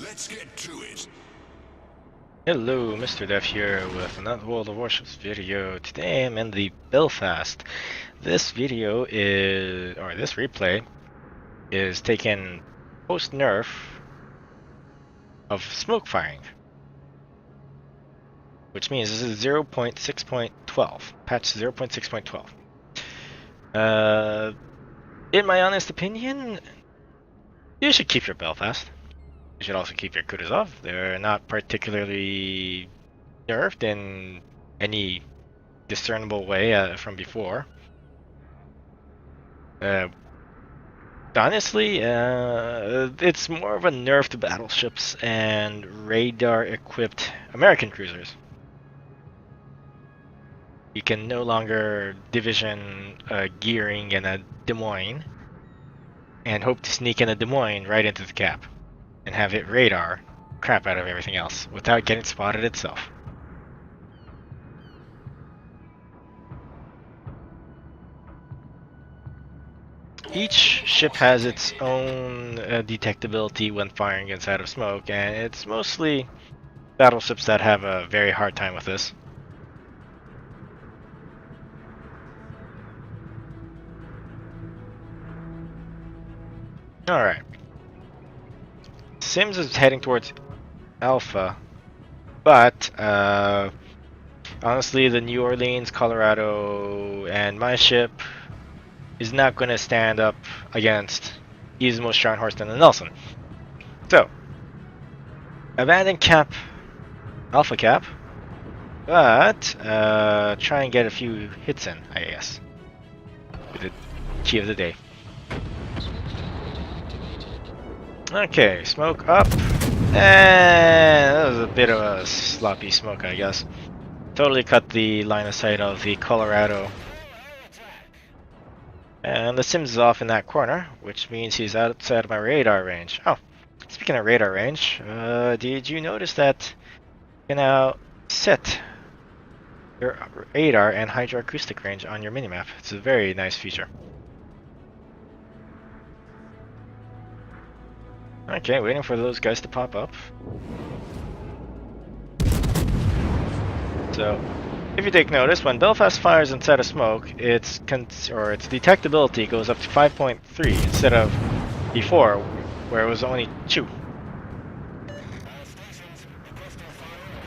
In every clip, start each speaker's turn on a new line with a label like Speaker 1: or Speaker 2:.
Speaker 1: Let's get to it.
Speaker 2: Hello, Mr. Dev here with another World of Warships video. Today I'm in the Belfast. This video is, or this replay, is taken post-nerf of smoke firing. Which means this is 0.6.12, patch 0.6.12. In my honest opinion, you should keep your Belfast. You should also keep your Kutuzov. They're not particularly nerfed in any discernible way from before. Honestly, it's more of a nerf to battleships and radar-equipped American cruisers. You can no longer division gearing in a Des Moines and hope to sneak in a Des Moines right into the cap and have it radar crap out of everything else without getting spotted itself. Each ship has its own detectability when firing inside of smoke, and it's mostly battleships that have a very hard time with this. Alright. Sims is heading towards Alpha, but honestly, the New Orleans, Colorado, and my ship is not going to stand up against Gizmo, Scharnhorst, and the Nelson. So, abandon cap, Alpha cap, but try and get a few hits in, I guess, with the key of the day. Okay, smoke up, and that was a bit of a sloppy smoke, I guess. Totally cut the line of sight of the Colorado. And the Sims is off in that corner, which means he's outside of my radar range. Oh, speaking of radar range, did you notice that you can now set your radar and hydroacoustic range on your minimap? It's a very nice feature. Okay, waiting for those guys to pop up. So, if you take notice, when Belfast fires inside of smoke, its detectability goes up to 5.3 instead of before, where it was only 2.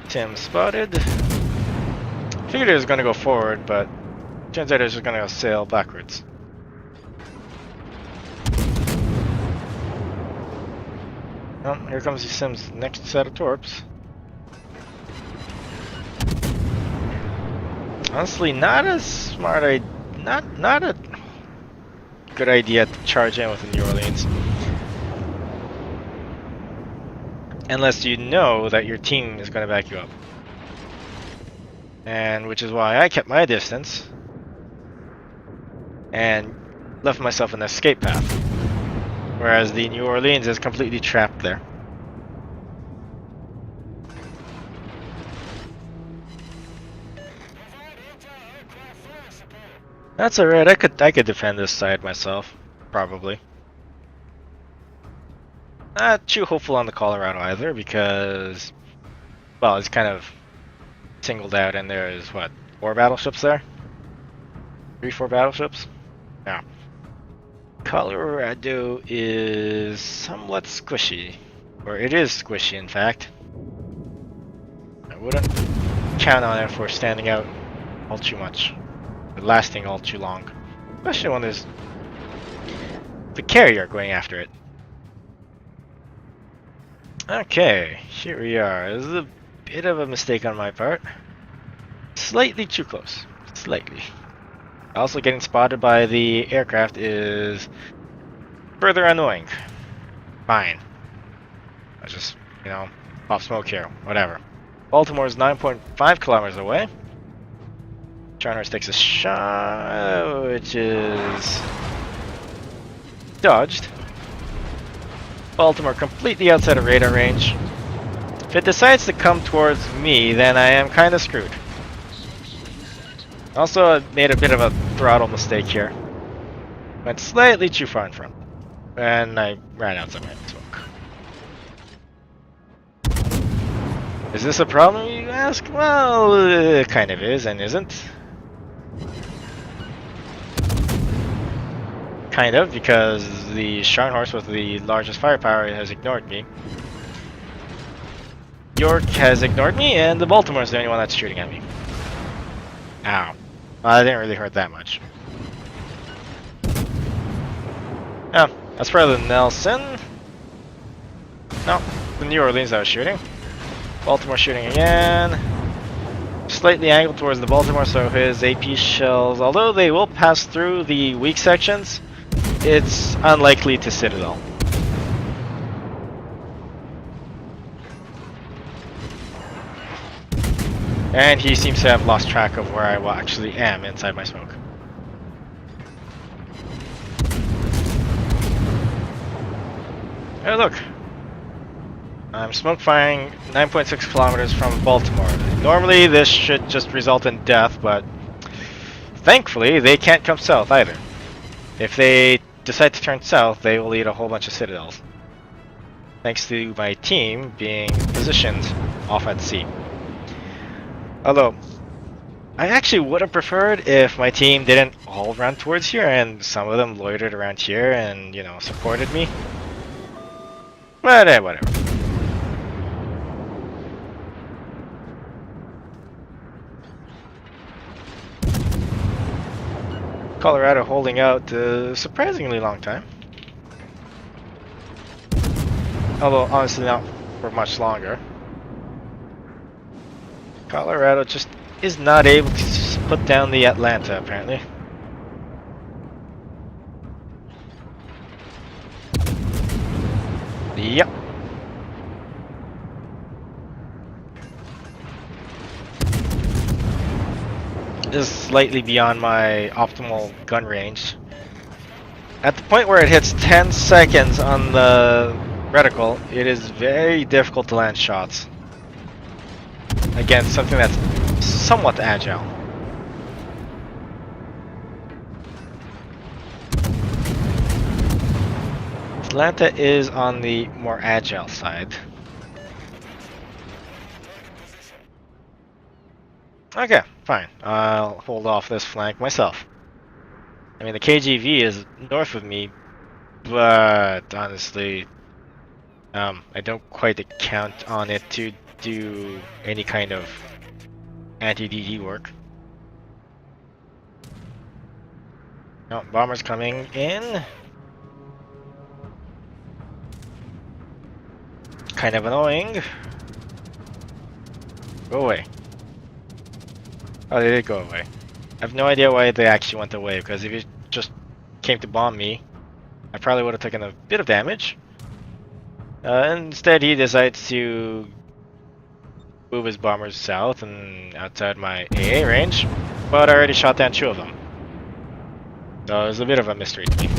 Speaker 2: Tim spotted. Figured it was going to go forward, but turns out it was just going to sail backwards. Oh, here comes the Sim's next set of torps. Honestly, not a good idea to charge in with the New Orleans, unless you know that your team is going to back you up, and which is why I kept my distance and left myself an escape path, whereas the New Orleans is completely trapped there. That's alright, I could defend this side myself, probably. Not too hopeful on the Colorado either, because, well, it's kind of singled out, and there's, what, 4 battleships there? 3-4 battleships? Yeah. Colorado is somewhat squishy, or it is squishy, in fact. I wouldn't count on it for standing out all too much, or lasting all too long, especially when there's the carrier going after it. Okay, here we are. This is a bit of a mistake on my part. Slightly too close. Slightly. Also, getting spotted by the aircraft is further annoying. Fine. I just, you know, pop smoke here. Whatever. Baltimore is 9.5 kilometers away. Scharnhorst takes a shot, which is dodged. Baltimore completely outside of radar range. If it decides to come towards me, then I am kind of screwed. Also, I made a bit of a throttle mistake here. Went slightly too far in front, and I ran outside my smoke. Is this a problem, you ask? Well, it kind of is and isn't. Kind of, because the Shrine Horse with the largest firepower has ignored me. York has ignored me, and the Baltimore is the only one that's shooting at me. Ow. Well, I didn't really hurt that much. Oh, that's probably the Nelson. No, the New Orleans that was shooting. Baltimore shooting again. Slightly angled towards the Baltimore, so his AP shells, although they will pass through the weak sections, it's unlikely to Citadel. And he seems to have lost track of where I actually am inside my smoke. Hey, look. I'm smoke firing 9.6 kilometers from Baltimore. Normally this should just result in death, but thankfully they can't come south either. If they decide to turn south, they will eat a whole bunch of citadels. Thanks to my team being positioned off at sea. Although, I actually would have preferred if my team didn't all run towards here and some of them loitered around here and, you know, supported me. But whatever. Colorado holding out a surprisingly long time. Although, honestly, not for much longer. Colorado just is not able to put down the Atlanta, apparently. Yep. Is slightly beyond my optimal gun range. At the point where it hits 10 seconds on the reticle, it is very difficult to land shots against something that's somewhat agile. Atlanta is on the more agile side. Okay, fine. I'll hold off this flank myself. I mean, the KGV is north of me, but honestly, I don't quite count on it to do any kind of anti-DD work. No, bombers coming in. Kind of annoying. Go away. Oh, they did go away. I have no idea why they actually went away, because if it just came to bomb me, I probably would have taken a bit of damage. Instead, he decides to move his bombers south and outside my AA range, but I already shot down 2 of them. So it was a bit of a mystery to me.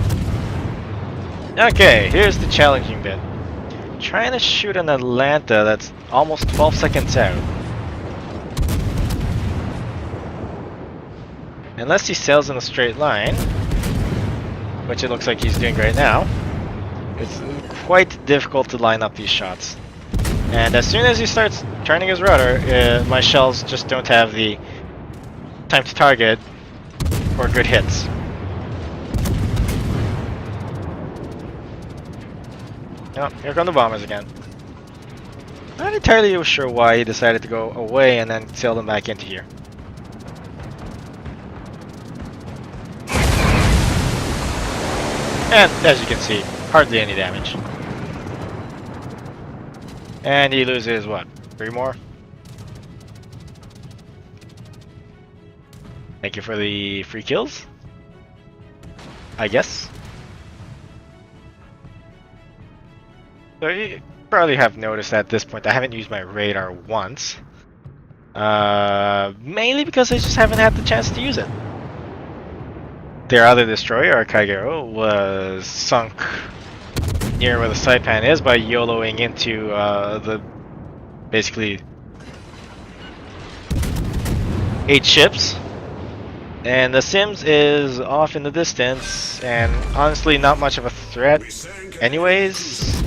Speaker 2: Okay, here's the challenging bit. Trying to shoot an Atlanta that's almost 12 seconds out. Unless he sails in a straight line, which it looks like he's doing right now, it's quite difficult to line up these shots. And as soon as he starts turning his rudder, my shells just don't have the time to target for good hits. Oh, here come the bombers again. Not entirely sure why he decided to go away and then sail them back into here. And as you can see, hardly any damage. And he loses what? 3 more? Thank you for the free kills, I guess. So you probably have noticed at this point I haven't used my radar once. Mainly because I just haven't had the chance to use it. Their other destroyer, our Kaigero, was sunk near where the saipan is by YOLOing into the basically 8 ships. And the Sims is off in the distance and honestly not much of a threat anyways.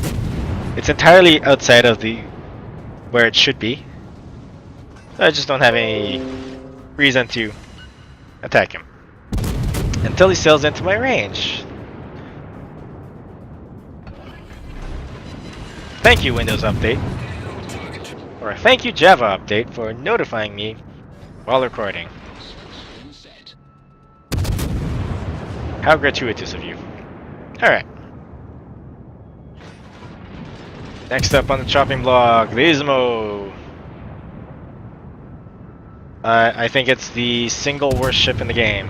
Speaker 2: It's entirely outside of the where it should be. I just don't have any reason to attack him until he sails into my range. Thank you, Windows Update, or thank you, Java Update, for notifying me while recording. How gratuitous of you. Alright. Next up on the chopping block, the Ismo. I think it's the single worst ship in the game.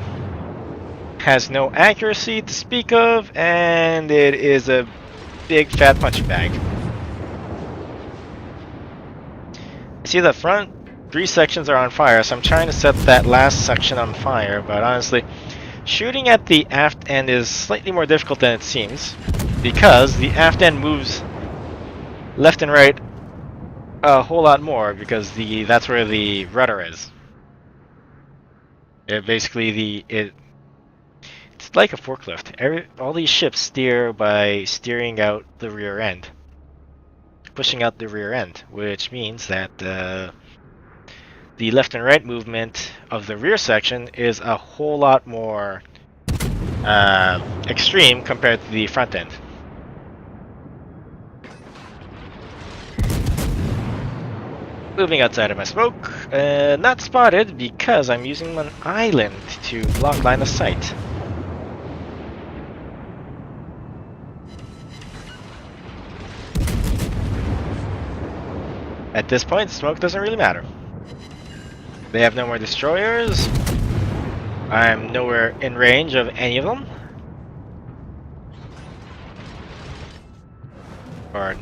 Speaker 2: Has no accuracy to speak of, and it is a big fat punching bag. See, the front 3 sections are on fire, so I'm trying to set that last section on fire, but honestly, shooting at the aft end is slightly more difficult than it seems, because the aft end moves left and right a whole lot more, because that's where the rudder is. It's like a forklift. All these ships steer by steering out the rear end, pushing out the rear end, which means that the left and right movement of the rear section is a whole lot more extreme compared to the front end. Moving outside of my smoke, not spotted because I'm using an island to block line of sight. At this point, smoke doesn't really matter. They have no more destroyers. I'm nowhere in range of any of them. Or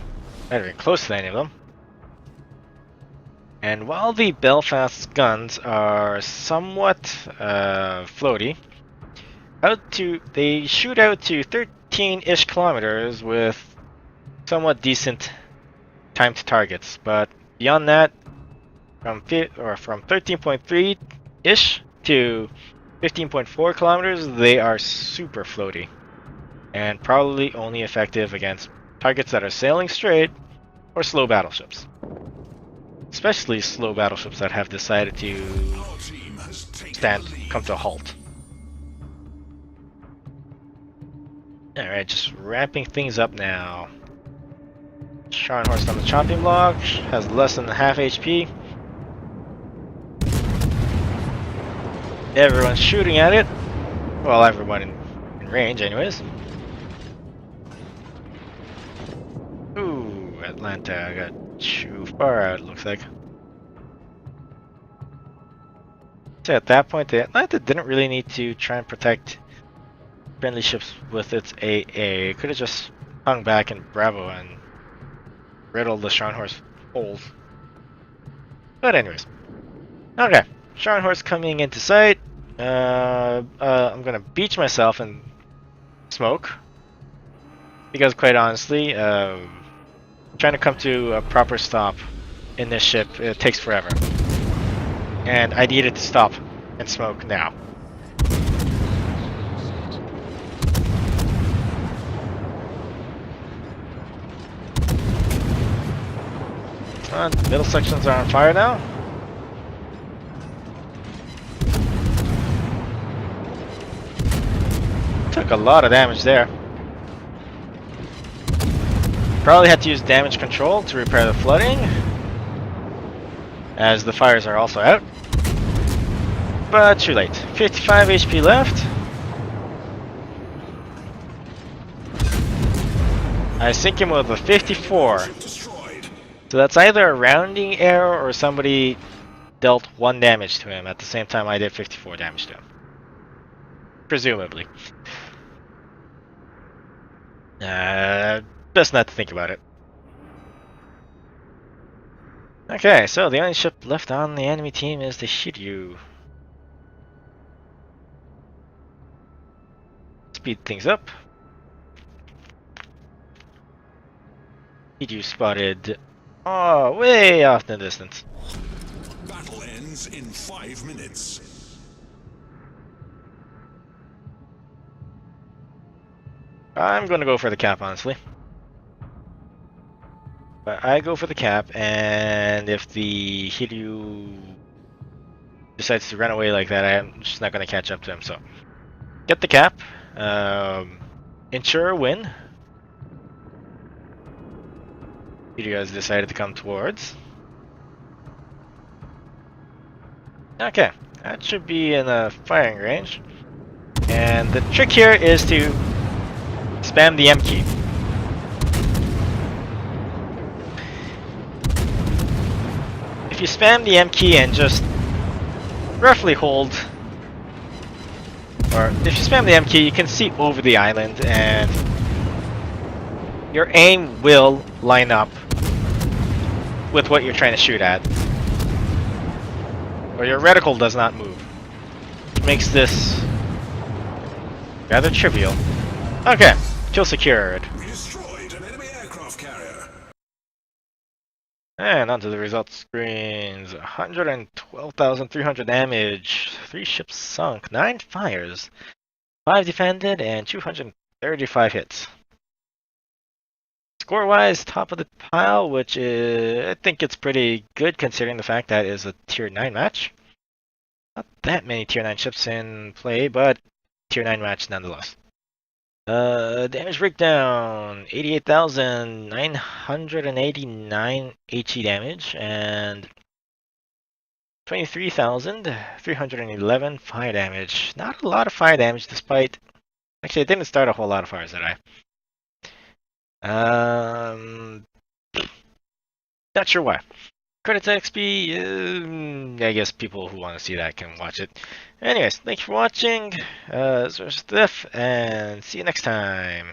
Speaker 2: not even close to any of them. And while the Belfast's guns are somewhat floaty, they shoot out to 13-ish kilometers with somewhat decent time to targets. But beyond that, from 13.3-ish to 15.4 kilometers, they are super floaty, and probably only effective against targets that are sailing straight or slow battleships. Especially slow battleships that have decided to come to a halt. Alright, just ramping things up now. Scharnhorst on the chopping block, has less than half HP. Everyone's shooting at it. Well, everyone in range anyways. Ooh, Atlanta, I got too far out, looks like. So at that point, the Atlanta didn't really need to try and protect friendly ships with its AA. It could have just hung back in Bravo and riddled the Scharnhorst holes. But anyways. Okay, Scharnhorst coming into sight. I'm gonna beach myself in smoke. Because quite honestly, trying to come to a proper stop in this ship, it takes forever. And I needed to stop and smoke now. Middle sections are on fire now. Took a lot of damage there. Probably had to use damage control to repair the flooding, as the fires are also out. But too late. 55 HP left. I sink him with a 54. So that's either a rounding error or somebody dealt 1 damage to him at the same time I did 54 damage to him. Presumably. Best not to think about it. Okay, so the only ship left on the enemy team is the Shiryu. Speed things up. Shiryu spotted way off in the distance.
Speaker 1: Battle ends in 5 minutes.
Speaker 2: I'm gonna go for the cap, honestly. But I go for the cap, and if the Hiryu decides to run away like that, I'm just not going to catch up to him. So, get the cap, ensure a win. Hiryu has decided to come towards. Okay, that should be in a firing range. And the trick here is to spam the M key. If you spam the M key and just roughly hold, or if you spam the M key, you can see over the island and your aim will line up with what you're trying to shoot at. Or your reticle does not move. Which makes this rather trivial. Okay, kill secured.
Speaker 1: We destroyed an enemy aircraft carrier.
Speaker 2: And onto the results screens. 112,300 damage, 3 ships sunk, 9 fires, 5 defended, and 235 hits. Score-wise, top of the pile, which is, I think it's pretty good considering the fact that it is a tier 9 match. Not that many tier 9 ships in play, but tier 9 match nonetheless. Damage breakdown, 88,989 HE damage, and 23,311 fire damage. Not a lot of fire damage despite... Actually, it didn't start a whole lot of fires, did I? Not sure why. Credits XP, I guess people who want to see that can watch it. Anyways, thanks for watching. This was Stiff, and see you next time.